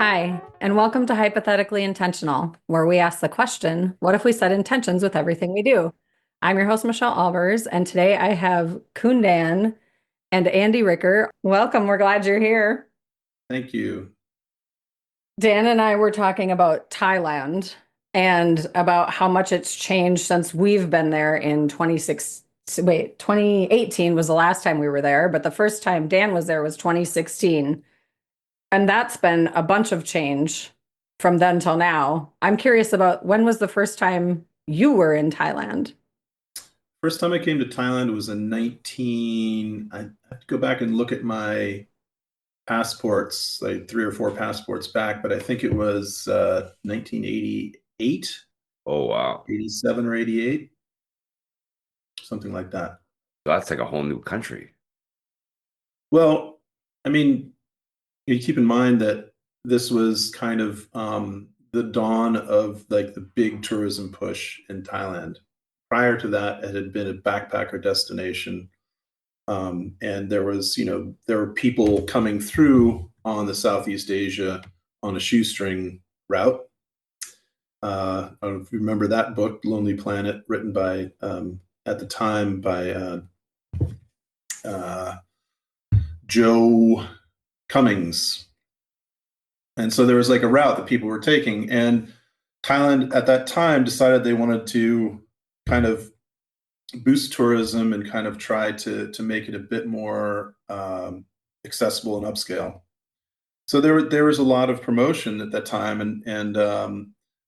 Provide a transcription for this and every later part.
Hi, and welcome to Hypothetically Intentional, where we ask the question, what if we set intentions with everything we do? I'm your host, Michelle Albers, and today I have Kundan and Andy Ricker. Welcome, we're glad you're here. Thank you. Dan and I were talking about Thailand and about how much it's changed since we've been there in 2018 was the last time we were there, but the first time Dan was there was 2016. And that's been a bunch of change from then till now. I'm curious about when was the first time you were in Thailand? First time I came to Thailand was in 19, I have to go back and look at my passports, like three or four passports back, but I think it was 1988, Oh wow. 87 or 88, something like that. That's like a whole new country. Well, I mean, you keep in mind that this was kind of the dawn of like the big tourism push in Thailand. Prior to that, it had been a backpacker destination. And there was, there were people coming through on the Southeast Asia on a shoestring route. I don't know if you remember that book, Lonely Planet, written by, at the time, by uh, Joe Cummings. And so there was like a route that people were taking. And Thailand at that time decided they wanted to kind of boost tourism and kind of try to make it a bit more accessible and upscale. So there was a lot of promotion at that time, and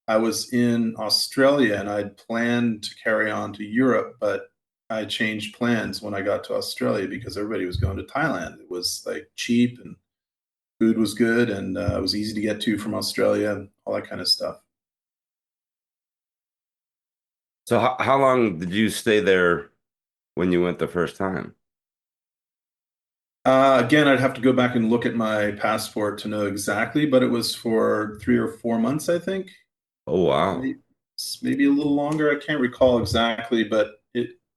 I was in Australia and I'd planned to carry on to Europe, but I changed plans when I got to Australia because everybody was going to Thailand. It was like cheap and food was good and it was easy to get to from Australia, all that kind of stuff. So how long did you stay there when you went the first time? Again, I'd have to go back and look at my passport to know exactly, but it was for 3 or 4 months, I think. Oh wow. Maybe, maybe a little longer. I can't recall exactly, but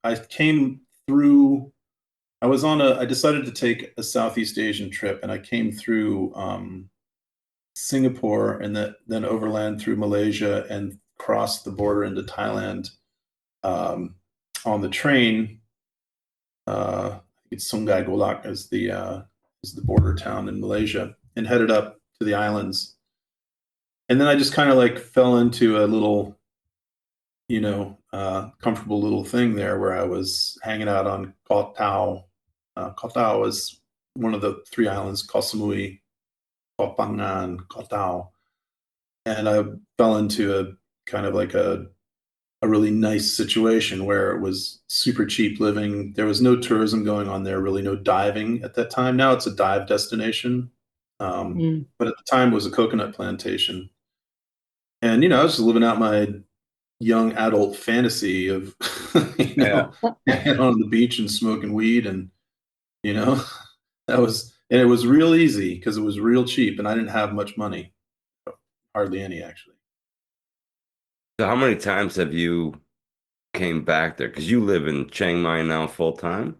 I came through. I decided to take a Southeast Asian trip, and I came through Singapore and then overland through Malaysia and crossed the border into Thailand um, on the train. It's Sungai Golak is the border town in Malaysia, and headed up to the islands. And then I just kind of like fell into a little, comfortable little thing there where I was hanging out on Koh Tao. Koh Tao is one of the three islands, Koh Samui, Koh Phangan, Koh Tao. And I fell into a kind of like a really nice situation where it was super cheap living. There was no tourism going on there, really no diving at that time. Now it's a dive destination. Mm. But at the time it was a coconut plantation. And, I was just living out my young adult fantasy of, Yeah. hanging on the beach and smoking weed. And, you know, and it was real easy because it was real cheap and I didn't have much money, hardly any actually. So how many times have you came back there? Because you live in Chiang Mai now full time.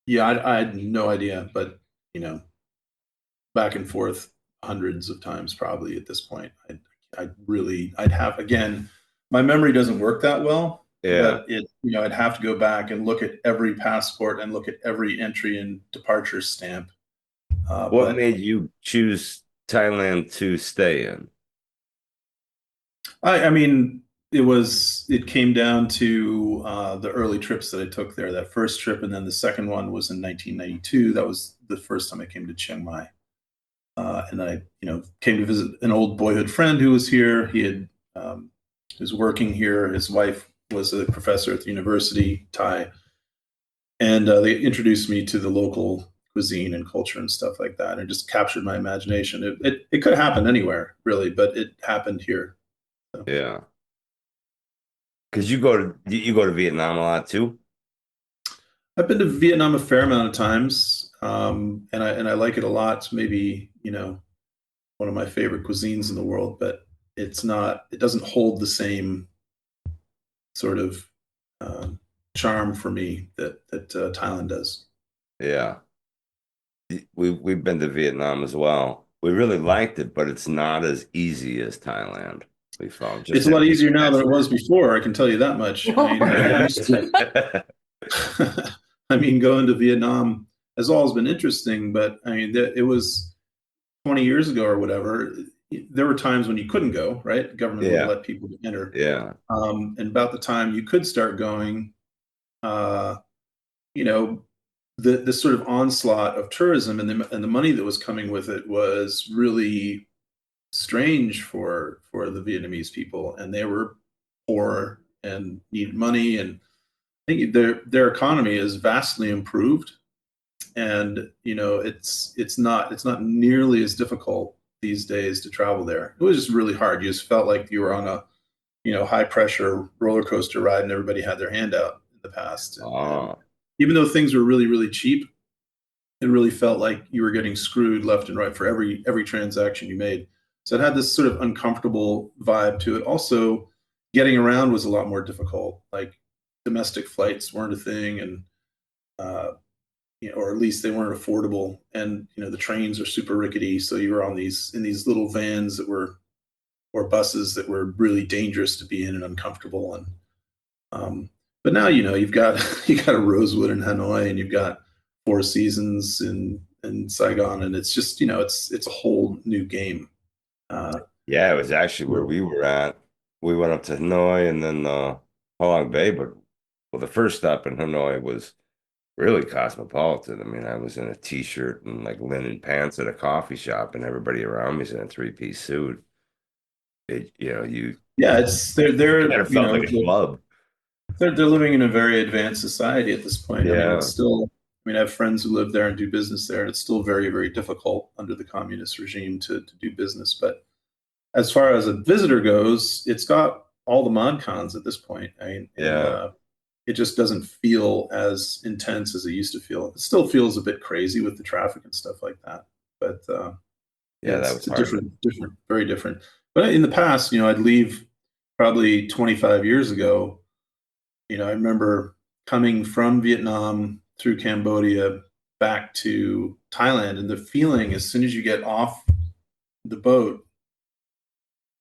Yeah, I had no idea, but, you know, back and forth hundreds of times probably at this point. I'd have again, my memory doesn't work that well, Yeah. but I'd have to go back and look at every passport and look at every entry and departure stamp. What But made you choose Thailand to stay in? I mean, it came down to the early trips that I took there. That first trip, and then the second one was in 1992. That was the first time I came to Chiang Mai. And I, came to visit an old boyhood friend who was here. He was working here. His wife was a professor at the university, Thai, and they introduced me to the local cuisine and culture and stuff like that. And it just captured my imagination. It could happen anywhere, really, but it happened here. So Yeah. Because you go to Vietnam a lot too. I've been to Vietnam a fair amount of times, and I like it a lot. It's maybe one of my favorite cuisines in the world, but it doesn't hold the same sort of uh, charm for me that Thailand does. Yeah. We've been to Vietnam as well. we really liked it, but it's not as easy as Thailand. We found just It's a lot everything easier now than it faster. was before. I can tell you that much. I mean, I used to. I mean, going to Vietnam has always been interesting, but I mean, it was 20 years ago or whatever. There were times when you couldnn't go, right? The government wouldn't Yeah, let people enter. yeah, And about the time you could start going, uh, you know, the sort of onslaught of tourism and the money that was coming with it was really strange for the Vietnamese people, and they were poor and needed money. And I think their economy is vastly improved, and it's not nearly as difficult these days to travel there. It was just really hard. You just felt like you were on a high pressure roller coaster ride, and everybody had their hand out in the past. And oh, even though things were really really cheap, it really felt like you were getting screwed left and right for every transaction you made. So it had this sort of uncomfortable vibe to it. Also, getting around was a lot more difficult. Like domestic flights weren't a thing, and uh, or at least they weren't affordable. And the trains are super rickety, so you were on these little vans that were or buses that were really dangerous to be in and uncomfortable. And um, but now you've got you got a Rosewood in Hanoi, and you've got Four Seasons in Saigon, and it's just it's a whole new game. Uh, yeah. It was actually where we were at. We went up to Hanoi and then Halong Bay, but well, the first stop in Hanoi was really cosmopolitan. I mean, I was in a t-shirt and like linen pants at a coffee shop, and everybody around me's in a three-piece suit. You yeah, it's kind they're of felt like a club. they're living in a very advanced society at this point. I mean, it's Yeah, still. I mean, I have friends who live there and do business there, and it's still very, very difficult under the communist regime to do business. But as far as a visitor goes, it's got all the mod cons at this point. I mean, and yeah, it just doesn't feel as intense as it used to feel. It still feels a bit crazy with the traffic and stuff like that. But yeah. That was it's a hard. different, very different. But in the past, I'd leave probably 25 years ago. I remember coming from Vietnam through Cambodia back to Thailand, and the feeling as soon as you get off the boat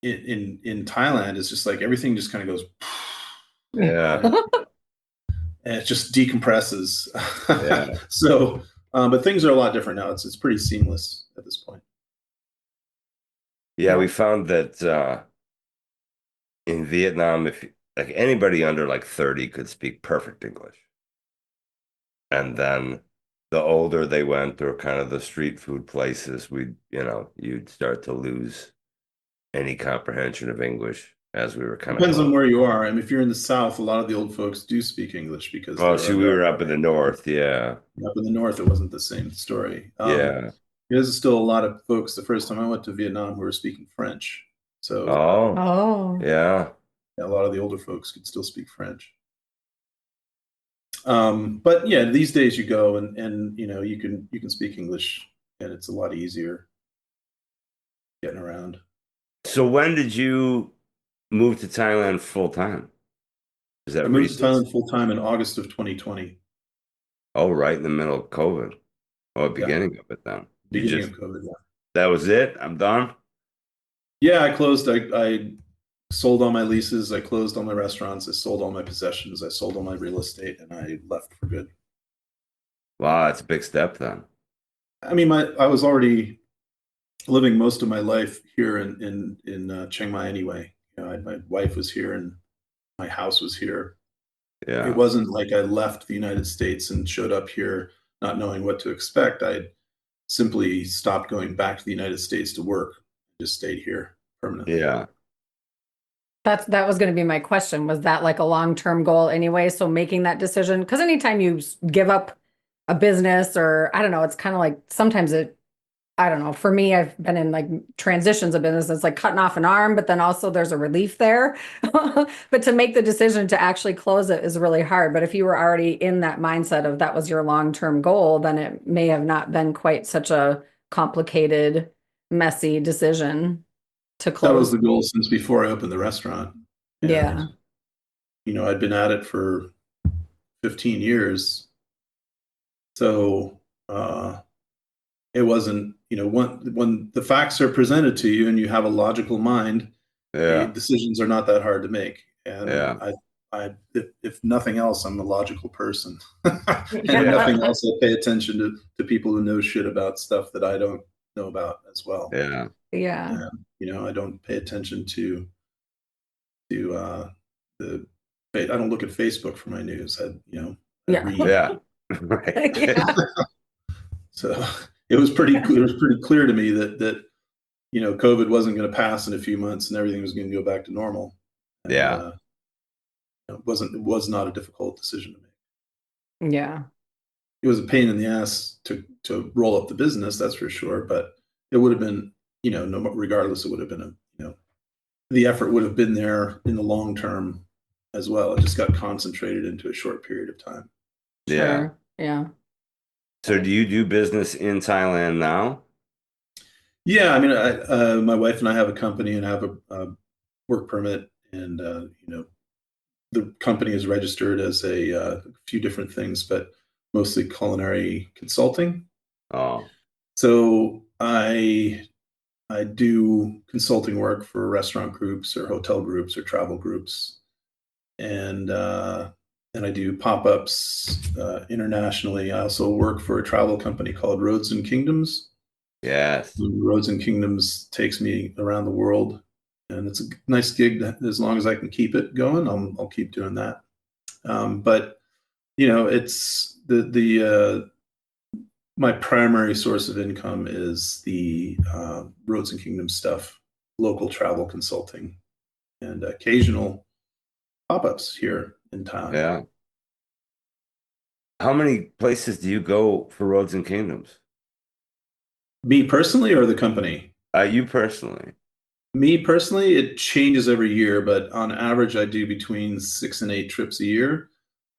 in Thailand is just like everything just kind of goes, Yeah, and it just decompresses. yeah, So, but things are a lot different now. It's pretty seamless at this point. yeah. We found that in Vietnam, if like anybody under like 30 could speak perfect English. And then the older they went, or kind of the street food places, you'd start to lose any comprehension of English as we were kind of Depends on going. where you are. I mean, if you're in the South, a lot of the old folks do speak English because Oh, they're see, we were American. up in the north. Yeah. Up in the North, it wasn't the same story. Yeah. There's still a lot of folks. The first time I went to Vietnam, who were speaking French. So Oh, Oh, yeah. yeah, a lot of the older folks could still speak French. But yeah, these days you go and you can speak English, and it's a lot easier getting around. So when did you move to Thailand full time? Is I that moved to recent? Thailand full time in August of 2020. Oh, right in the middle of COVID. Oh, Yeah, beginning of it then. You beginning of just, COVID. Yeah, that was it? I'm done? yeah. I closed. I sold all my leases. I closed all my restaurants. I sold all my possessions. I sold all my real estate, and I left for good. Wow, that's a big step then. I mean, I was already living most of my life here in Chiang Mai anyway. My wife was here and my house was here. It Yeah. wasn't like I left the United States and showed up here not knowing what to expect. I simply stopped going back to the United States to work. Just stayed here permanently. Yeah. that was going to be my question. Was that like a long-term goal anyway? So making that decision, because anytime you give up a business or I don't know, it's kind of like sometimes I don't know. For me, I've been in like transitions of business. It's like cutting off an arm, but then also there's a relief there. But to make the decision to actually close it is really hard. But if you were already in that mindset of that was your long-term goal, then it may have not been quite such a complicated, messy decision to That was close. the goal since before I opened the restaurant. And, Yeah. I'd been at it for 15 years. So, it wasn't, when the facts are presented to you and you have a logical mind, the Yeah. decisions are not that hard to make. And Yeah. if nothing else, I'm a logical person. And if Yeah. nothing else, I pay attention to people who know shit about stuff that I don't know about as well. Yeah. Yeah. And, I don't pay attention to the, I don't look at Facebook for my news. I Yeah. read. Yeah. Right. Yeah. So it was pretty clear to me that COVID wasn't going to pass in a few months and everything was going to go back to normal. And Yeah. it was not a difficult decision to make. Yeah. It was a pain in the ass to roll up the business, that's for sure. But it would have been, no, regardless, it would have been the effort would have been there in the long term as well. It just got concentrated into a short period of time. Yeah. Sure. Yeah. So do you do business in Thailand now? Yeah, I mean, my wife and I have a company and have a work permit, and the company is registered as a few different things, but mostly culinary consulting. Oh, So I do consulting work for restaurant groups or hotel groups or travel groups, and I do pop-ups internationally. I also work for a travel company called Roads and Kingdoms. yes. Roads and Kingdoms takes me around the world, and it's a nice gig. As long as I can keep it going, I'll keep doing that. But it's the my primary source of income is the Roads and Kingdoms stuff, local travel consulting, and occasional pop-ups here in town. Yeah. How many places do you go for Roads and Kingdoms? Me personally, or the company? You personally? Me personally, it changes every year, but on average, I do between 6 and 8 trips a year.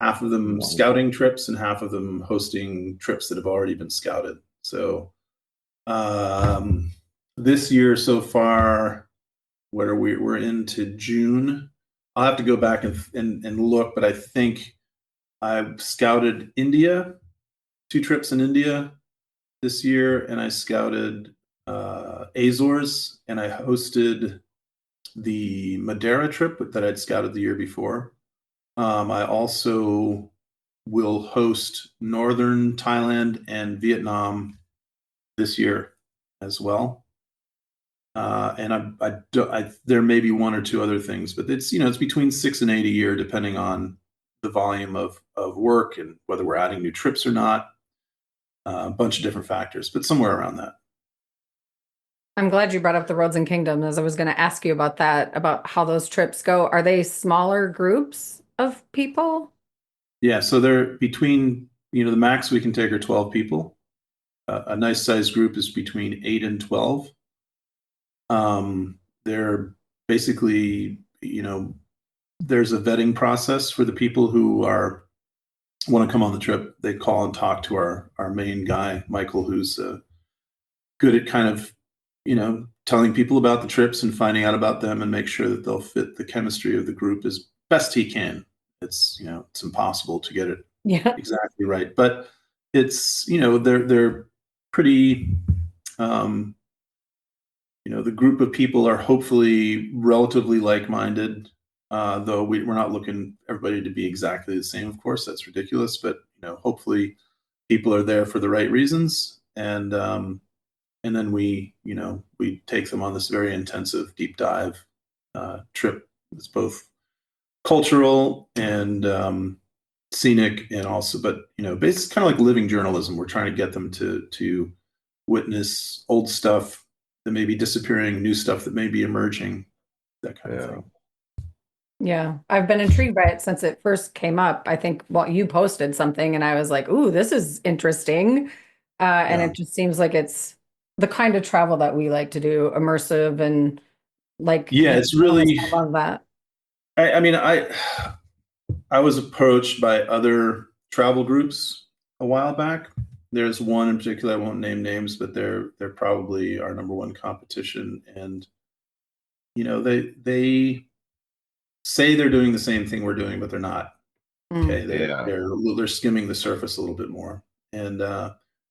Half of them Wow. scouting trips, and half of them hosting trips that have already been scouted. So um, this year so far, what are we're into June. I'll have to go back and look, but I think I've scouted India, 2 trips in India this year, and I scouted Azores, and I hosted the Madeira trip that I'd scouted the year before. I also will host Northern Thailand and Vietnam this year as well. And there may be one or two other things, but it's between 6 and 8 a year, depending on the volume of work and whether we're adding new trips or not. A bunch of different factors, but somewhere around that. I'm glad you brought up the Roads and Kingdoms, as I was going to ask you about that, about how those trips go. Are they smaller groups of people? Yeah, so they're between, the max we can take are 12 people. A nice sized group is between 8 and 12. They're basically, there's a vetting process for the people who want to come on the trip. They call and talk to our main guy, Michael, who's good at kind of, telling people about the trips and finding out about them and make sure that they'll fit the chemistry of the group as best he can. It's impossible to get it Yeah. exactly right, but it's, they're pretty, um, the group of people are hopefully relatively like-minded, though we're not looking everybody to be exactly the same. Of course, that's ridiculous, but hopefully people are there for the right reasons, and then we take them on this very intensive deep dive trip. It's both cultural and scenic, and also, but basically kind of like living journalism. We're trying to get them to witness old stuff that may be disappearing, new stuff that may be emerging, that kind of Yeah. thing. Yeah. I've been intrigued by it since it first came up. I think, well, you posted something and I was like, ooh, this is interesting. And Yeah, it just seems like it's the kind of travel that we like to do, immersive and like yeah, the it's journalists really. I love that. I mean, I was approached by other travel groups a while back. There's one in particular, I won't name names, but they're probably our number one competition, and they say they're doing the same thing we're doing, but they're not. Mm. Okay, they're Yeah. they're they're skimming the surface a little bit more, and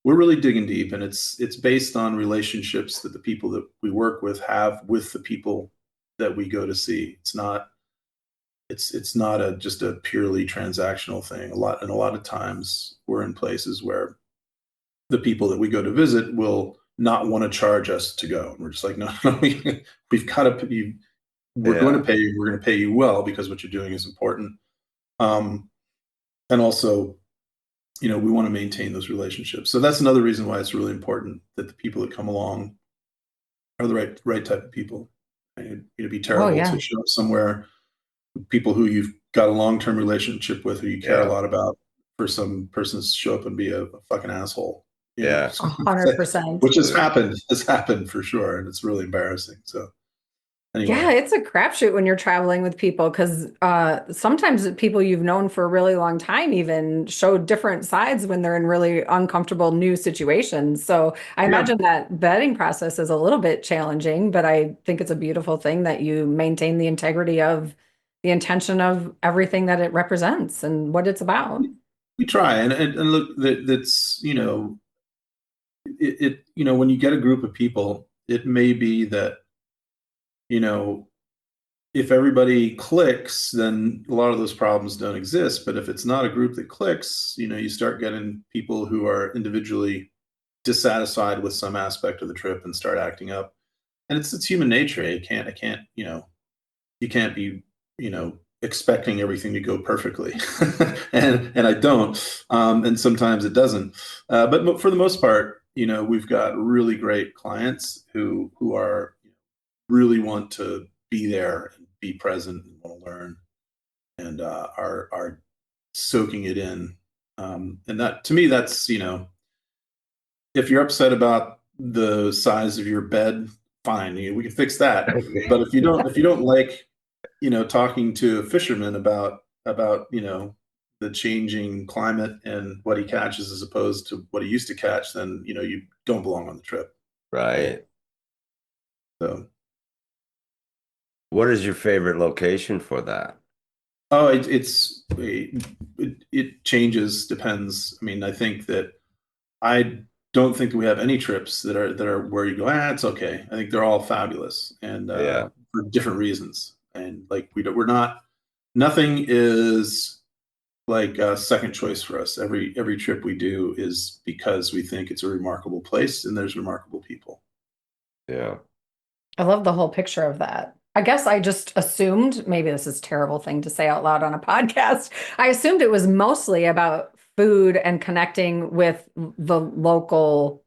we're really digging deep, and it's based on relationships that the people that we work with have with the people that we go to see. It's not just a purely transactional thing. A lot of times we're in places where the people that we go to visit will not want to charge us to go. And we're just like, no, no, we've got to you. We're going to Yeah. pay you. We're going to pay you well because what you're doing is important. Um, and also, we want to maintain those relationships. So that's another reason why it's really important that the people that come along are the right type of people. And it'd be Oh, terrible to yeah. show up somewhere people who you've got a long-term relationship with, who you care a Yeah. lot about, for some person to show up and be a fucking asshole, Yeah. so, 100%. which has happened for sure, and it's really embarrassing. So Yeah, anyway, it's a crapshoot when you're traveling with people because sometimes people you've known for a really long time even show different sides when they're in really uncomfortable new situations. So I yeah, imagine that vetting process is a little bit challenging, but I think it's a beautiful thing that you maintain the integrity of the intention of everything that it represents and what it's about. we try, and look, that's when you get a group of people, it may be that you know if everybody clicks, then a lot of those problems don't exist. But if it's not a group that clicks, you start getting people who are individually dissatisfied with some aspect of the trip and start acting up. And it's human nature. You can't be, expecting everything to go perfectly. And I don't. And sometimes it doesn't. But for the most part, we've got really great clients who are really want to be there and be present and want to learn, and are soaking it in. And that, to me, that's if you're upset about the size of your bed, fine, we can fix that. But if you don't like talking to a fisherman about the changing climate and what he catches as opposed to what he used to catch, then you don't belong on the trip. Right. So. What is your favorite location for that? Oh, it changes, depends. I mean, I think that I don't think that we have any trips that are where you go, it's okay. I think they're all fabulous, and Yeah. for different reasons. And like we're not, nothing is like a second choice for us. Every trip we do is because we think it's a remarkable place and there's remarkable people. Yeah. I love the whole picture of that. I guess I just assumed, maybe this is a terrible thing to say out loud on a podcast. I assumed it was mostly about food and connecting with the local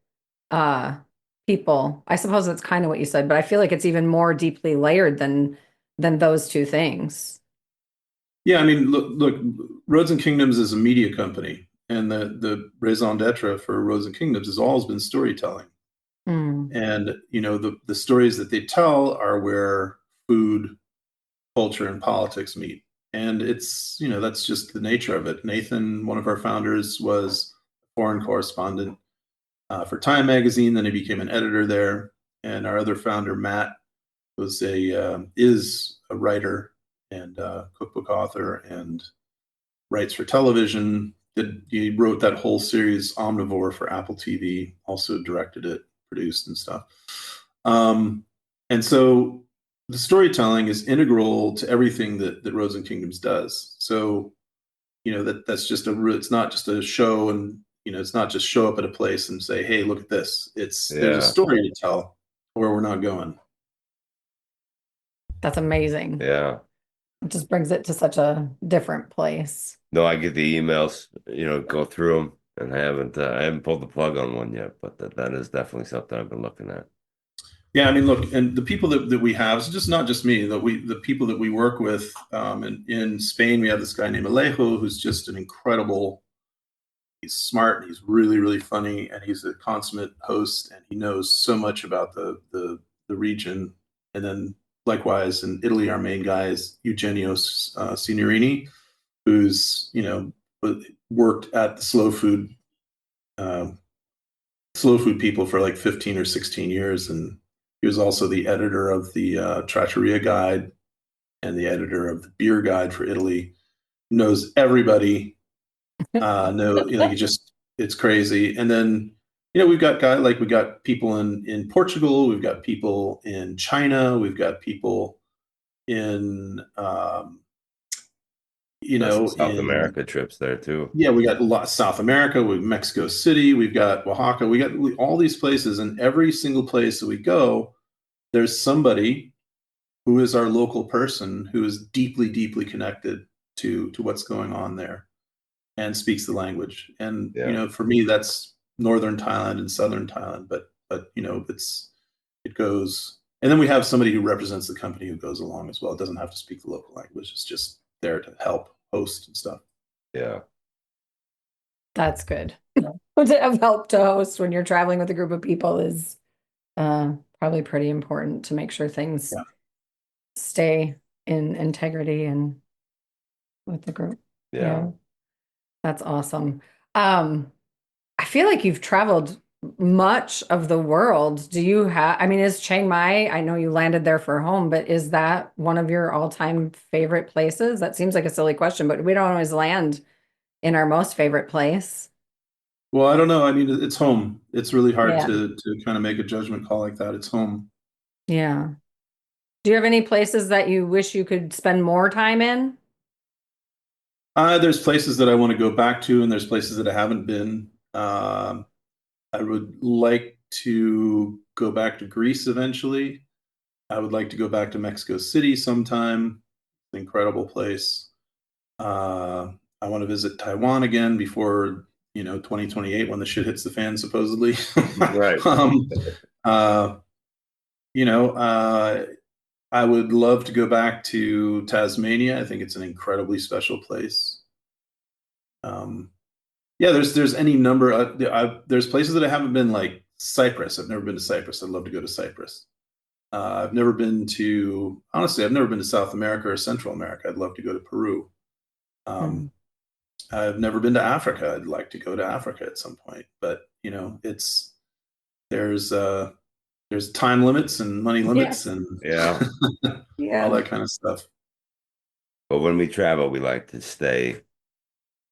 uh people. I suppose that's kind of what you said, but I feel like it's even more deeply layered than those two things. Yeah, I mean, look, Roads and Kingdoms is a media company, and the raison d'etre for Roads and Kingdoms has always been storytelling. Mm. And the stories that they tell are where food, culture, and politics meet. And it's that's just the nature of it. Nathan, one of our founders, was a foreign correspondent for Time magazine. Then he became an editor there. And our other founder, Matt, is a writer and cookbook author and writes for television. He wrote that whole series Omnivore for Apple TV. Also directed it, produced, and stuff. And so the storytelling is integral to everything that Roads and Kingdoms does. So that's just it's not just a show, and it's not just show up at a place and say, hey, look at this. There's a Yeah. story to tell where we're not going. That's amazing. Yeah. It just brings it to such a different place. No, I get the emails, go through them, and I haven't pulled the plug on one yet, but that is definitely something I've been looking at. Yeah, I mean, look, and the people that we have, it's just not just me, the people that we work with, in Spain, we have this guy named Alejo, who's just an incredible, he's smart, he's really, really funny, and he's a consummate host, and he knows so much about the region. And then likewise in Italy, our main guy is Eugenio Signorini, who's, worked at the uh, slow food people for like 15 or 16 years. And he was also the editor of the Trattoria Guide and the editor of the Beer Guide for Italy. Knows everybody. No, it's crazy. And then we've got we got people in Portugal, we've got people in China, we've got people in There's some South in America trips there too. yeah, we got a lot South America, we Mexico City, we've got Oaxaca, we got all these places, and every single place that we go, there's somebody who is our local person who is deeply, deeply connected to what's going on there and speaks the language. And Yeah. for me, that's northern Thailand and southern Thailand. But it goes, and then we have somebody who represents the company who goes along as well. It doesn't have to speak the local language. It's just there to help host and stuff. Yeah. That's good. To have help to host when you're traveling with a group of people is probably pretty important to make sure things Yeah. stay in integrity and with the group. Yeah. Yeah, that's awesome. Um, I feel like you've traveled much of the world. Do you have, I mean, is Chiang Mai, I know you landed there for home, but is that one of your all-time favorite places? That seems like a silly question, but we don't always land in our most favorite place. Well, I don't know. I mean, it's home. It's really hard Yeah. to kind of make a judgment call like that. It's home. Yeah. Do you have any places that you wish you could spend more time in? There's places that I want to go back to, and there's places that I haven't been. I would like to go back to Greece eventually. I would like to go back to Mexico City sometime. Incredible place. Uh, I want to visit Taiwan again before 2028 when the shit hits the fan, supposedly. Right. um, uh, you know, uh, I would love to go back to Tasmania. I think it's an incredibly special place. Um, yeah, there's any number. There's places that I haven't been, like Cyprus. I've never been to Cyprus. I'd love to go to Cyprus. I've never been to, honestly, I've never been to South America or Central America. I'd love to go to Peru. Hmm. Um, I've never been to Africa. I'd like to go to Africa at some point. But there's uh, there's time limits and money limits Yes. and Yeah. all Yeah. that kind of stuff. But when we travel, we like to stay,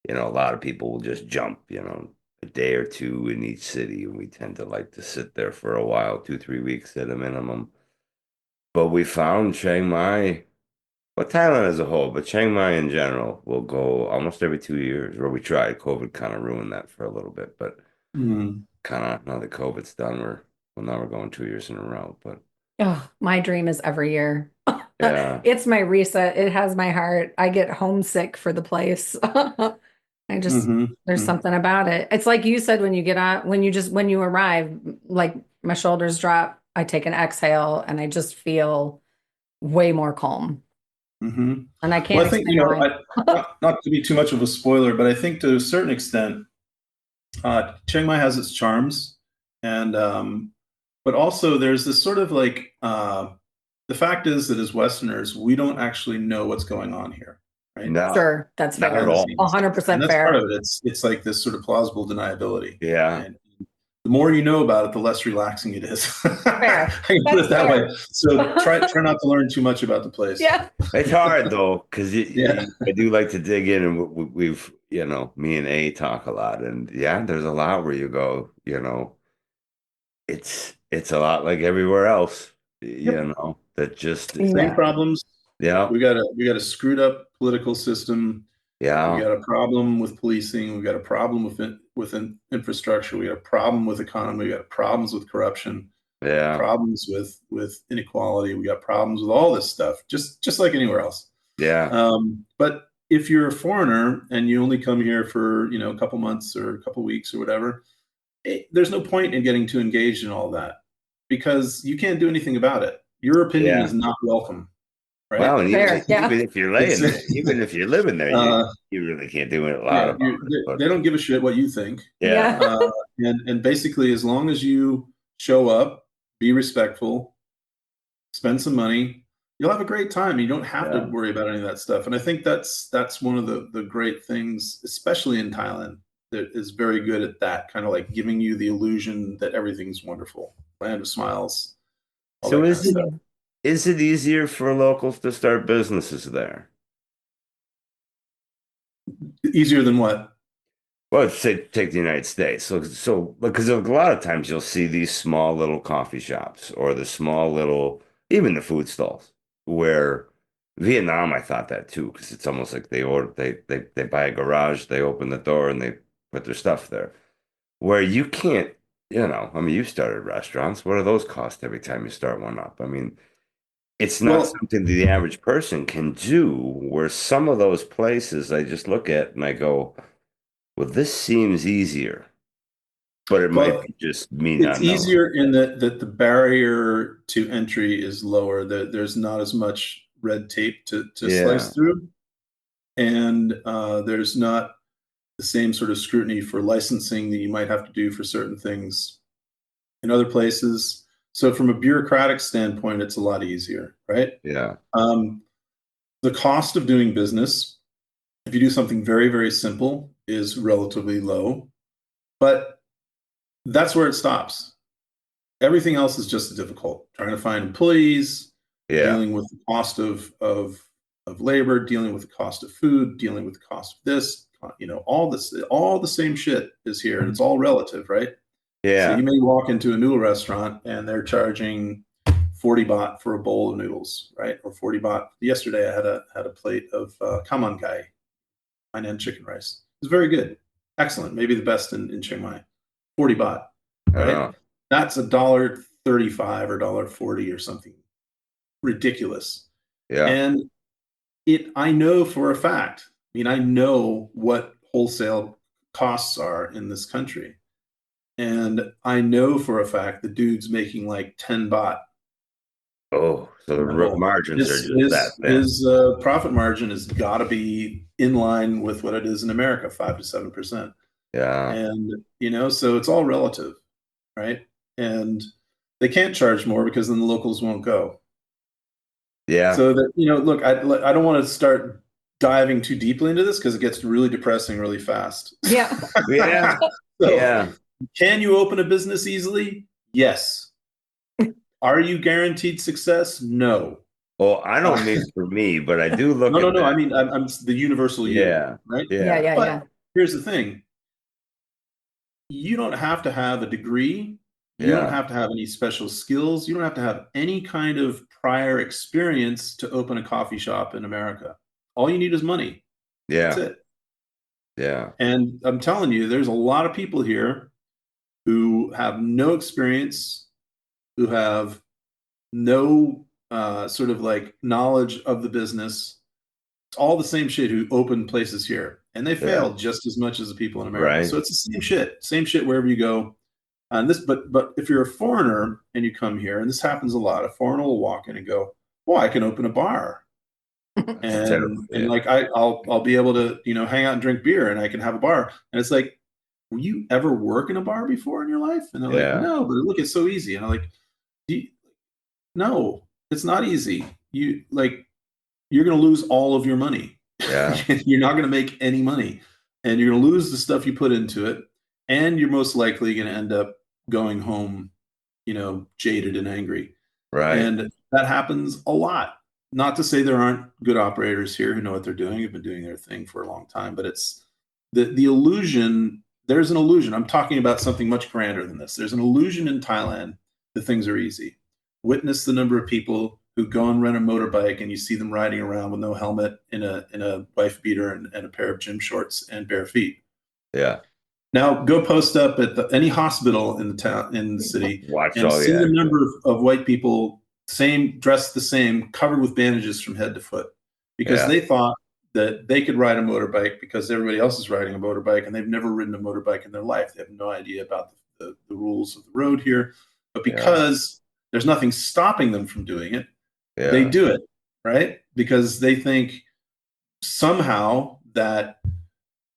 a lot of people will just jump, a day or two in each city, and we tend to like to sit there for a while, 2, 3 weeks at a minimum. But we found Chiang Mai, well, Thailand as a whole, but Chiang Mai in general, will go almost every 2 years, where we tried. COVID kind of ruined that for a little bit, but Mm, kind of now that COVID's done, now we're going 2 years in a row. But Oh, my dream is every year. yeah, It's my reset. It has my heart. I get homesick for the place. I just, hmm there's hmm something about it. It's like you said when you get on, when you arrive, like my shoulders drop, I take an exhale and I just feel way more calm. hmm And I Well, can't I think, explain why. not to be too much of a spoiler, but I think to a certain extent, Chiang Mai has its charms, and but also there's this sort of like the fact is that as Westerners, we don't actually know what's going on here, right? no, Sure, that's not at Behind the fair. all. scenes, and 100% that's part fair. of it. It's like this sort of plausible deniability, Yeah, and the more you know about it, the less relaxing it is. I Fair. can put That's it that way. fair. So try not to learn too much about the place. Yeah. it's hard though, because Yeah. I do like to dig in, and we've, me and A talk a lot, and yeah, there's a lot where you go, it's a lot like everywhere else, Yep. that just, Same Yeah. problems. yeah, We got a screwed up political system. We yeah, got a problem with policing. We got a problem with infrastructure. We got a problem with economy. We got problems with corruption. yeah, Problems with inequality. We got problems with all this stuff, just like anywhere else. yeah, But if you're a foreigner and you only come here for a couple months or a couple weeks or whatever, there's no point in getting too engaged in all that because you can't do anything about it. Your opinion yeah. is not welcome, right? Well, and Fair. Yeah. even if you're It's laying there, even if you're living there, you uh, you really can't do a lot yeah, about it. But they don't give a shit what you think. yeah, Yeah. And basically, as long as you show up, be respectful, spend some money, you'll have a great time. You don't have to yeah, worry about any of that stuff. And I think that's one of the great things, especially in Thailand, that is very good at that kind of like giving you the illusion that everything's wonderful, land of smiles, all so that kind of stuff. is it easier for locals to start businesses there? Easier than what? Well, say take the United States. So because a lot of times you'll see these small little coffee shops or the small little, even the food stalls where Vietnam, I thought that too, because it's almost like they buy a garage, they open the door and they put their stuff there. Where you can't, I mean, you've started restaurants. What do those cost every time you start one up? I mean, it's not Well, something that the average person can do, where some of those places I just look at and I go, well, this seems easier, but it might well, be just me it's not knowing. easier in that the barrier to entry is lower. That there's not as much red tape to slice Yeah, through, and there's not the same sort of scrutiny for licensing that you might have to do for certain things in other places. So from a bureaucratic standpoint, it's a lot easier, right? yeah, Um, the cost of doing business, if you do something very, very simple, is relatively low, but that's where it stops. Everything else is just as difficult. Trying to find employees, yeah, dealing with the cost of labor, dealing with the cost of food, dealing with the cost of this, all this, all the same shit is here, and it's all relative, right? So yeah. you may walk into a noodle restaurant and they're charging 40 baht for a bowl of noodles, right? Or 40 baht. Yesterday I had a plate of kaman gai, Hainan chicken rice. It was very good. Excellent. Maybe the best in Chiang Mai. 40 baht, I right? know. That's a dollar 35 or dollar 40 or something ridiculous. Yeah, And I know for a fact, I mean, I know what wholesale costs are in this country. And I know for a fact the dude's making like 10 baht oh, so the in the bowl. margins are His just that his thin. his profit margin has got to be in line with what it is in America, 5 to 7%. Yeah, And so it's all relative, right? And they can't charge more because then the locals won't go. yeah, So that look, I don't want to start diving too deeply into this because it gets really depressing really fast. Yeah. yeah, So, yeah. can you open a business easily? Yes. Are you guaranteed success? No. Well, I Uh, don't mean for me, but I do no, look no, at no. I that. mean, I'm the universal you, Yeah, right? Yeah, yeah, yeah, But yeah. here's the thing: you don't have to have a degree. You don't yeah, have to have any special skills. You don't have to have any kind of prior experience to open a coffee shop in America. All you need is money. That's yeah, it. yeah. And I'm telling you, there's a lot of people here who have no experience, who have no sort of like knowledge of the business. It's all the same shit who open places here, and they Yeah. fail just as much as the people in America. So Right. it's the same shit wherever you go. And but if you're a foreigner and you come here, and this happens a lot, a foreigner will walk in and go, "Well, I can open a bar." It's terrible. And Yeah. like I'll be able to hang out and drink beer and I can have a bar and it's like, will you ever work in a bar before in your life? And they're like, Yeah. no, but look, it's so easy. And I'm like, no, it's not easy. You're going to lose all of your money. Yeah. You're not going to make any money, and you're going to lose the stuff you put into it, and you're most likely going to end up going home, jaded and angry. Right. And that happens a lot. Not to say there aren't good operators here who know what they're doing, have been doing their thing for a long time, but it's the illusion. There's an illusion. I'm talking about something much grander than this. There's an illusion in Thailand that things are easy. Witness the number of people who go and rent a motorbike and you see them riding around with no helmet in a wife beater and a pair of gym shorts and bare feet. Yeah. Now go post up at any hospital in the town in the city Watch and all the see the action. number of white people same dressed the same, covered with bandages from head to foot, because Yeah. they thought that they could ride a motorbike because everybody else is riding a motorbike and they've never ridden a motorbike in their life. They have no idea about the rules of the road here, but Yeah. because there's nothing stopping them from doing it, they Yeah. do it, right? Because they think somehow that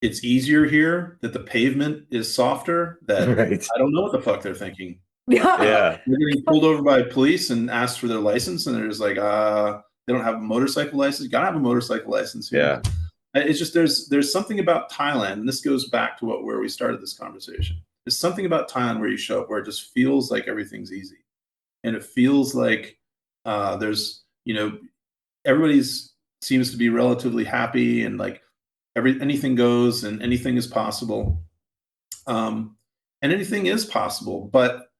it's easier here, that the pavement is softer, that Right. I don't know what the fuck they're thinking. Yeah. Yeah. They're getting pulled over by police and asked for their license, and they're just like, they don't have a motorcycle license. You gotta have a motorcycle license here. Yeah. It's just there's something about Thailand, and this goes back to where we started this conversation. There's something about Thailand where you show up where it just feels like everything's easy, and it feels like there's everybody's seems to be relatively happy and like anything goes and anything is possible. Um, and anything is possible, but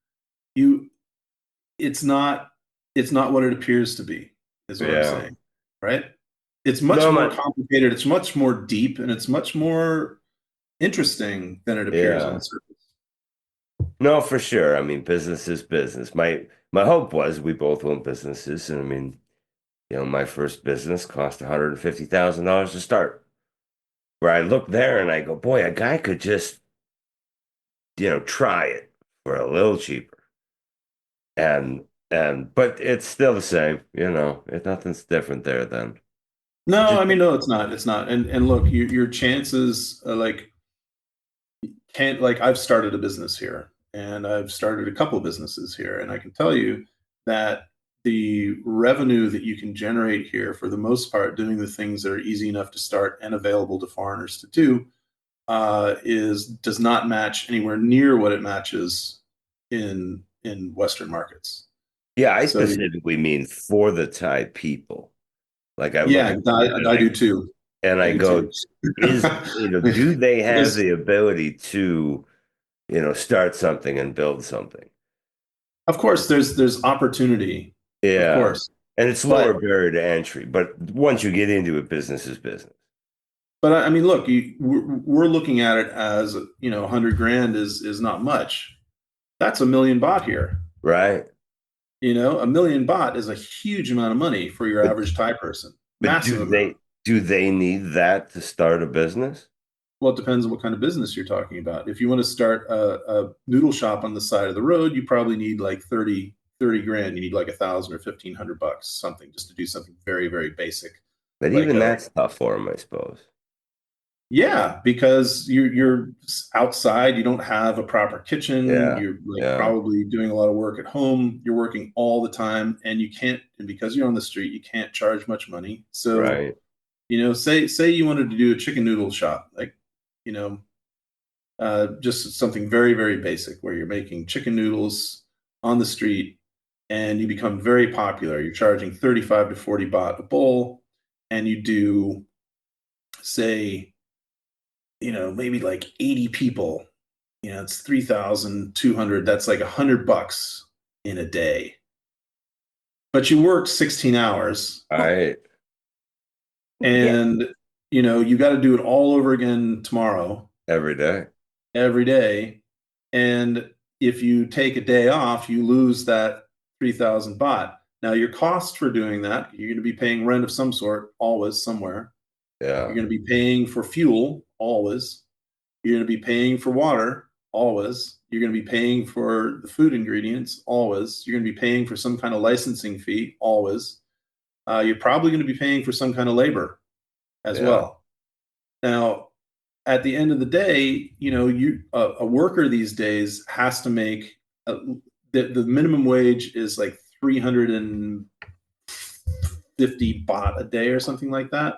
you it's not it's not what it appears to be, is what I'm Yeah. saying. Right? It's No, much more man. complicated, it's much more deep, and it's much more interesting than it appears on the Yeah. surface. No, for sure. I mean, business is business. My hope was we both own businesses, and I mean, my first business cost $150,000 to start. Where I look there and I go, boy, a guy could just, try it for a little cheaper. But it's still the same, nothing's different there then. No, Just I mean, no, it's not. It's not. And look, your chances, like, can't like I've started a business here, and I've started a couple of businesses here, and I can tell you that the revenue that you can generate here, for the most part, doing the things that are easy enough to start and available to foreigners to do, is does not match anywhere near what it matches in Western markets. yeah, I So specifically mean for the Thai people. Like I look yeah, at them I do too. and I I do too. go, do they have Because the ability to, start something and build something? of course there's opportunity, of Yeah. course, And it's lower but barrier to entry, but once you get into it, business is business. I mean, look, we're looking at it as 100 grand is not much. That's a million baht here. Right? A million baht is a huge amount of money for your But average Thai person. but Massive amount. do they need that to start a business? Well, it depends on what kind of business you're talking about. If you want to start a noodle shop on the side of the road, you probably need like 30 grand. You need like 1,000 or 1,500 bucks, something, just to do something very, very basic. But Like even a that's tough for them, I suppose. Yeah, because you're outside, you don't have a proper kitchen, Yeah. you're like Yeah. probably doing a lot of work at home, you're working all the time, and and because you're on the street, you can't charge much money. So, Right. say you wanted to do a chicken noodle shop, like, you know, just something very, very basic where you're making chicken noodles on the street and you become very popular. You're charging 35 to 40 baht a bowl, and you do, say, maybe like 80 people, it's 3,200. That's like $100 in a day. But you worked 16 hours All right. Yeah. and, you got to do it all over again tomorrow, Every day. every day. And if you take a day off, you lose that 3,000 baht. Now, your cost for doing that, you're going to be paying rent of some sort, always, somewhere. You're Yeah. going to be paying for fuel, always. You're going to be paying for water, always. You're going to be paying for the food ingredients, always. You're going to be paying for some kind of licensing fee, always. You're probably going to be paying for some kind of labor as Yeah. well. Now, at the end of the day, a worker these days has to make the minimum wage is like 350 baht a day or something like that.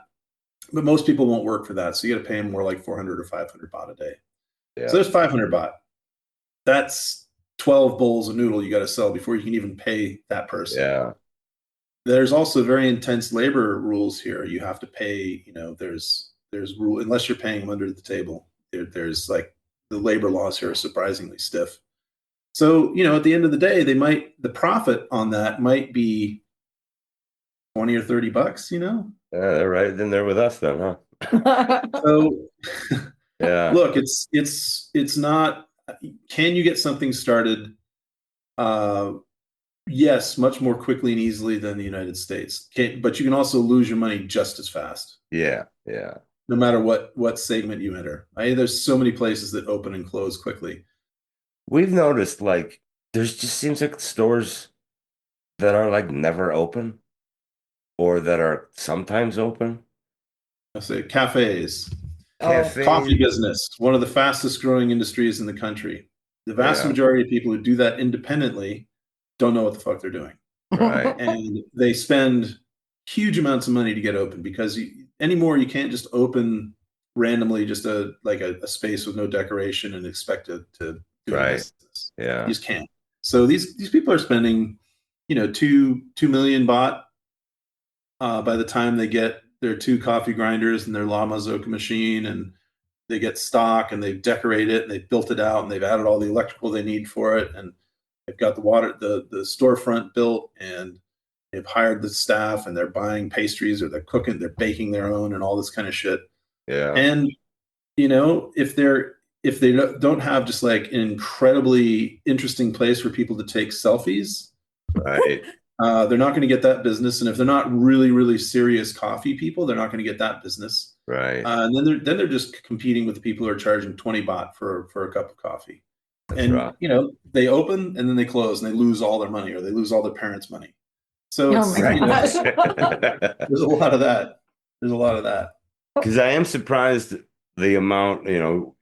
But most people won't work for that, so you got to pay them more like 400 or 500 baht a day. So Yeah. there's 500 baht. That's 12 bowls of noodle you got to sell before you can even pay that person. Yeah. There's also very intense labor rules here. You have to pay, there's rule unless you're paying them under the table. There's like the labor laws here are surprisingly stiff. So, at the end of the day, the profit on that might be 20 or 30 bucks, Yeah, they're right in there with us then, huh? So Yeah. look, it's not, can you get something started? Uh, yes, much more quickly and easily than the United States. But you can also lose your money just as fast, Yeah. Yeah. no matter what segment you enter. There's so many places that open and close quickly. We've noticed like there's just seems like stores that are like never open or that are sometimes open. I say cafes, Oh, coffee Cafes. business, one of the fastest growing industries in the country. The vast Yeah. majority of people who do that independently don't know what the fuck they're doing. Right. And they spend huge amounts of money to get open because anymore you can't just open randomly just a space with no decoration and expect it to do any Right. business. You Yeah. just can't. So these people are spending, 2 million baht by the time they get their two coffee grinders and their La Mazzocca machine, and they get stock and they decorate it and they've built it out and they've added all the electrical they need for it, and they've got the storefront built, and they've hired the staff, and they're buying pastries, or they're baking their own and all this kind of shit. Yeah. And if they don't have just like an incredibly interesting place for people to take selfies, Right. they're not going to get that business. And if they're not really, really serious coffee people, they're not going to get that business. Right. And then they're just competing with the people who are charging 20 baht for a cup of coffee. That's And right. they open and then they close and they lose all their money, or they lose all their parents' money. So Oh it's, my gosh. there's a lot of that. There's a lot of that. Because I am surprised the amount, you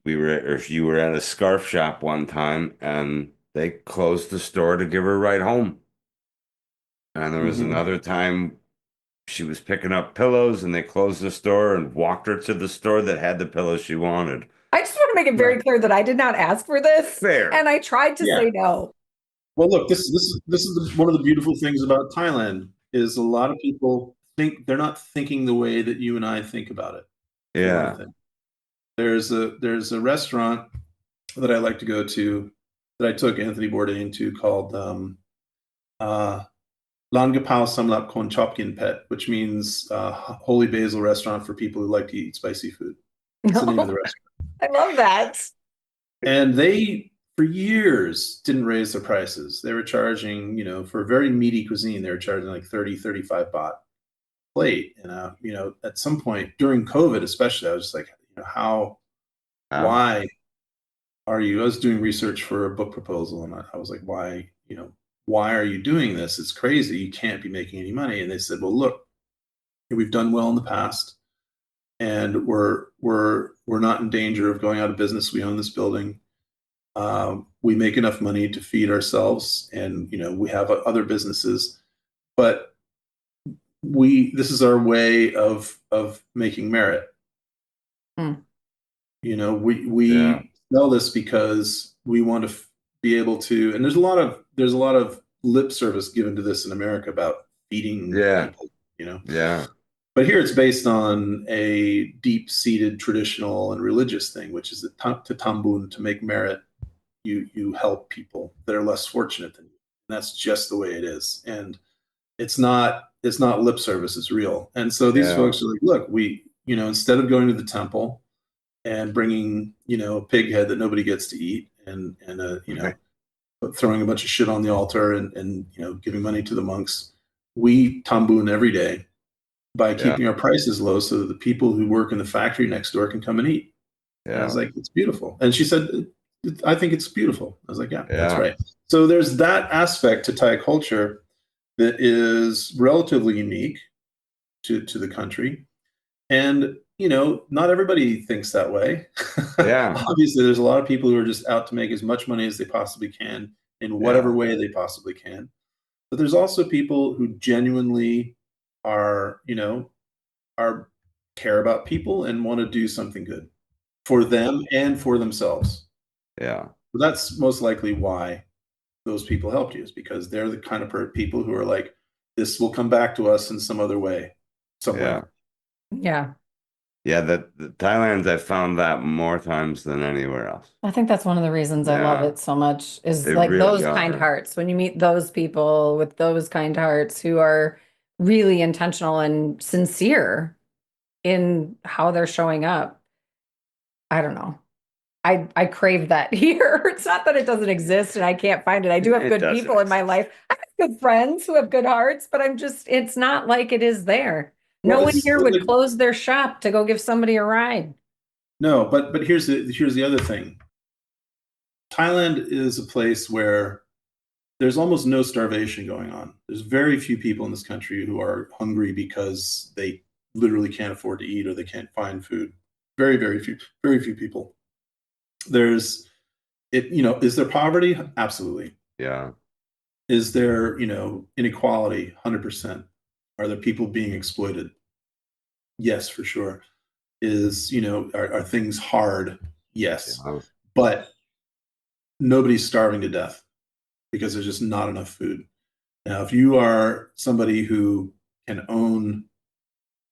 were at a scarf shop one time and they closed the store to give her a ride home. And there was Mhm. another time she was picking up pillows and they closed the store and walked her to the store that had the pillows she wanted. I just want to make it very clear that I did not ask for this, Fair. and I tried to Yeah. say no. Well, look, this is one of the beautiful things about Thailand is a lot of people think they're not thinking the way that you and I think about it. For one Yeah. thing, there's a restaurant that I like to go to that I took Anthony Bourdain to, called uh, Langapao Samlap Kon Chopkin Pet, which means Holy Basil Restaurant for people who like to eat spicy food. That's the name of the restaurant. I love that. And they, for years, didn't raise their prices. They were charging, for a very meaty cuisine, they were charging like 30, 35 baht plate. And, at some point during COVID, especially, I was just like, why are you? I was doing research for a book proposal, and I was like, why are you doing this? It's crazy. You can't be making any money. And they said, well, look, we've done well in the past, and we're not in danger of going out of business. We own this building. We make enough money to feed ourselves, and we have other businesses, but this is our way of making merit. Hmm. We sell this because we want to be able to, and there's a lot of lip service given to this in America about feeding people, Yeah. But here it's based on a deep-seated traditional and religious thing, which is that to tambun, to make merit, you help people that are less fortunate than you. And that's just the way it is. And it's not lip service, it's real. And so these folks are like, look, we, instead of going to the temple and bringing, a pig head that nobody gets to eat, and throwing a bunch of shit on the altar, and giving money to the monks, we tambun every day by keeping our prices low so that the people who work in the factory next door can come and eat. And I was like, it's beautiful. And she said, I think it's beautiful. I was like, yeah, that's right. So there's that aspect to Thai culture that is relatively unique to the country. And, not everybody thinks that way. Yeah. Obviously, there's a lot of people who are just out to make as much money as they possibly can in whatever way they possibly can. But there's also people who genuinely are care about people and want to do something good for them and for themselves. Yeah. So that's most likely why those people helped you, is because they're the kind of people who are like, this will come back to us in some other way, somewhere. Yeah. Yeah, the Thailand, I've found that more times than anywhere else. I think that's one of the reasons I love it so much, is They like really those kind are. hearts. When you meet those people with those kind hearts who are really intentional and sincere in how they're showing up. I don't know. I crave that here. It's not that it doesn't exist and I can't find it. I do have It good doesn't people in my life. I have good friends who have good hearts, but it's not like it is there. No Well, one here would close their shop to go give somebody a ride. No, but here's the other thing. Thailand is a place where there's almost no starvation going on. There's very few people in this country who are hungry because they literally can't afford to eat or they can't find food. Very, very few people. Is there poverty? Absolutely. Yeah. Is there, inequality? 100%. Are there people being exploited? Yes, for sure. Are things hard? Yes. Yeah. But nobody's starving to death because there's just not enough food. Now, if you are somebody who can own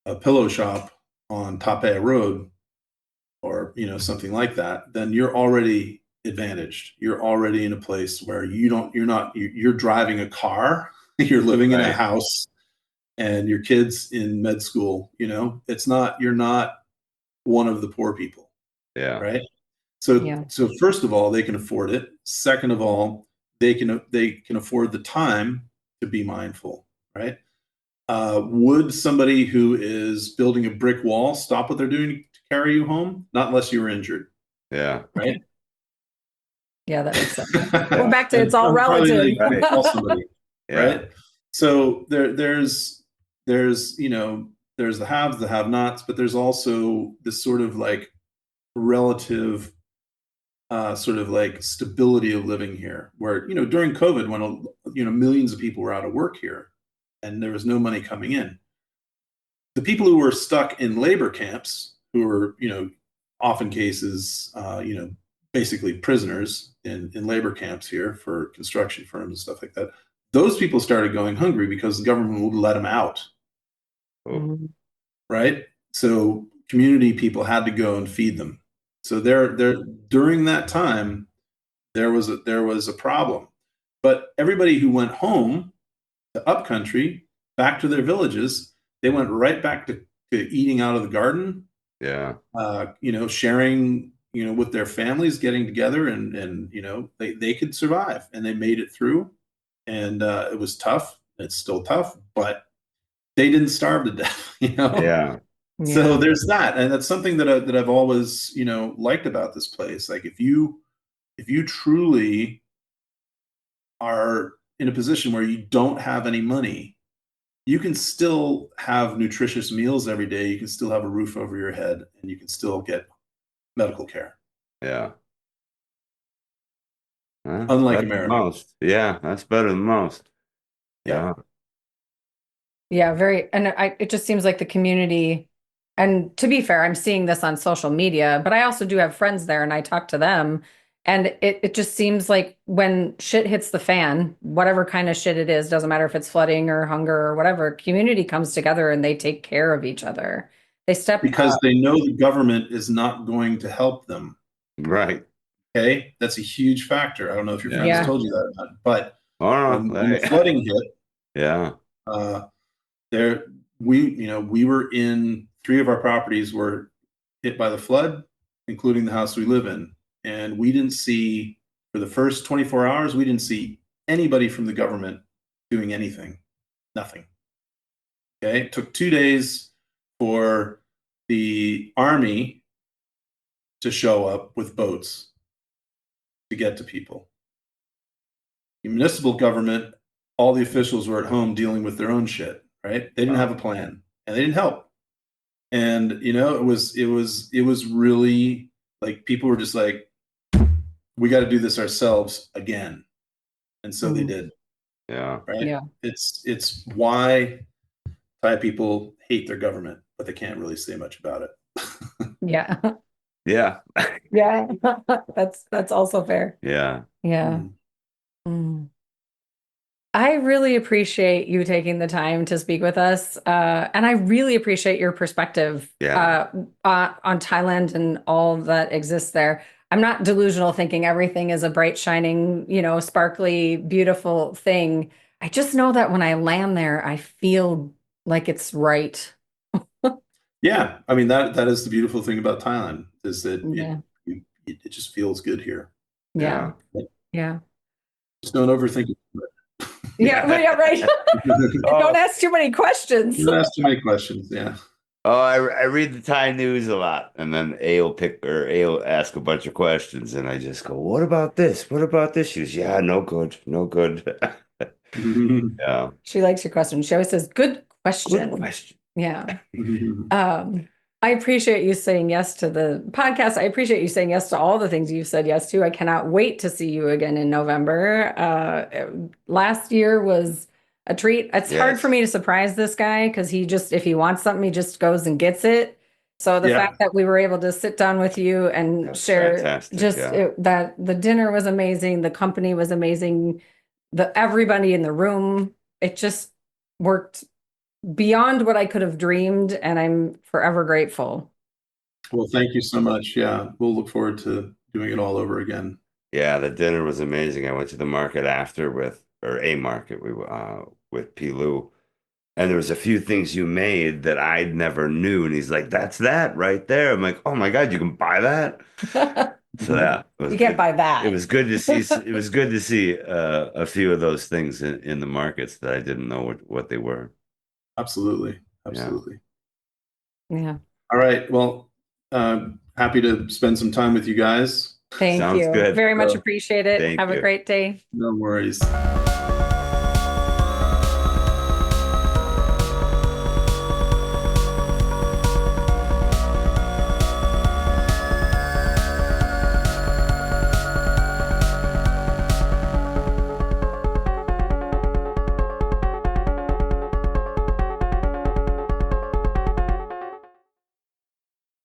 a pillow shop on Taipei Road or, something like that, then you're already advantaged. You're already in a place where you're driving a car, you're living in a Right. house, and your kids in med school, you're not one of the poor people, Yeah. right? So, Yeah. so first of all, they can afford it. Second of all, they can afford the time to be mindful, right? Would somebody who is building a brick wall stop what they're doing to carry you home? Not unless you were injured, Yeah. right? Yeah, that makes sense. We're Yeah. back to it's And all probably relative. they call somebody, Yeah. right? So there's the haves, the have-nots, but there's also this sort of like relative sort of like stability of living here, where during COVID, when millions of people were out of work here, and there was no money coming in, the people who were stuck in labor camps, who were often cases basically prisoners in labor camps here for construction firms and stuff like that. Those people started going hungry because the government would let them out, Oh, Mhm. right? So community people had to go and feed them. So there during that time there was a problem. But everybody who went home to upcountry, back to their villages, they went right back to eating out of the garden, yeah. sharing, with their families, getting together, and they could survive, and they made it through. And it was tough. It's still tough, but they didn't starve to death. Yeah. So Yeah. there's that, and that's something that I've always liked about this place. Like if you truly are in a position where you don't have any money, you can still have nutritious meals every day. You can still have a roof over your head, and you can still get medical care, Yeah. Huh? unlike Better than America. most. Yeah, that's better than most. Yeah. Yeah. Yeah, very. And it just seems like the community, and to be fair, I'm seeing this on social media, but I also do have friends there and I talk to them. And it just seems like when shit hits the fan, whatever kind of shit it is, doesn't matter if it's flooding or hunger or whatever, community comes together and they take care of each other. They step Because up. they know the government is not going to help them. Right. Okay. That's a huge factor. I don't know if your Yeah. friends Yeah. told you that or not, but Oh, when the flooding hit, yeah. uh, there we were in three of our properties were hit by the flood, including the house we live in. And we didn't see, for the first 24 hours, we didn't see anybody from the government doing anything. Nothing. Okay. It took 2 days for the army to show up with boats to get to people. The municipal government, all the officials were at home dealing with their own shit, right? They didn't have a plan, and they didn't help. And it was really like people were just like, we got to do this ourselves again. And so they Mhm. did, Yeah. right? Yeah. It's why Thai people hate their government, but they can't really say much about it. Yeah. Yeah. Yeah. That's also fair. Yeah. Yeah. Mhm. Mm. I really appreciate you taking the time to speak with us. And I really appreciate your perspective Yeah. on Thailand and all that exists there. I'm not delusional thinking everything is a bright, shining, sparkly, beautiful thing. I just know that when I land there, I feel like it's right. Yeah, I mean that is the beautiful thing about Thailand is that Yeah. it just feels good here. Yeah. Yeah. Yeah. Just don't overthink it. Yeah. Yeah. Right. Don't Oh, ask too many questions. Don't ask too many questions. Yeah. I read the Thai news a lot, and then A will ask a bunch of questions, and I just go, "What about this? What about this?" She goes, "Yeah, no good, no good." Yeah, She likes your question. She always says, "Good good question." question. Yeah. Um, I appreciate you saying yes to the podcast. I appreciate you saying yes to all the things you've said yes to. I cannot wait to see you again in November. Last year was a treat. It's hard for Yes, me to surprise this guy because if he wants something, he just goes and gets it. So the Yeah. fact that we were able to sit down with you and that's share fantastic. Yeah, that the dinner was amazing, the company was amazing, everybody in the room, it just worked beyond what I could have dreamed, and I'm forever grateful. Well, thank you so much. Yeah, we'll look forward to doing it all over again. Yeah, the dinner was amazing. I went to the market after or a market with Pilu, and there was a few things you made that I never knew, and he's like, "That's that right there." I'm like, "Oh my God, you can buy that?" So yeah, it was You can't good. buy It that. was good to see. It was good to see a few of those things in the markets that I didn't know what they were. Absolutely. Yeah, Absolutely. Yeah. All right. Well, happy to spend some time with you guys. Thank sounds you. good. Very much So, appreciate it. Thank Have a you. great day. no worries.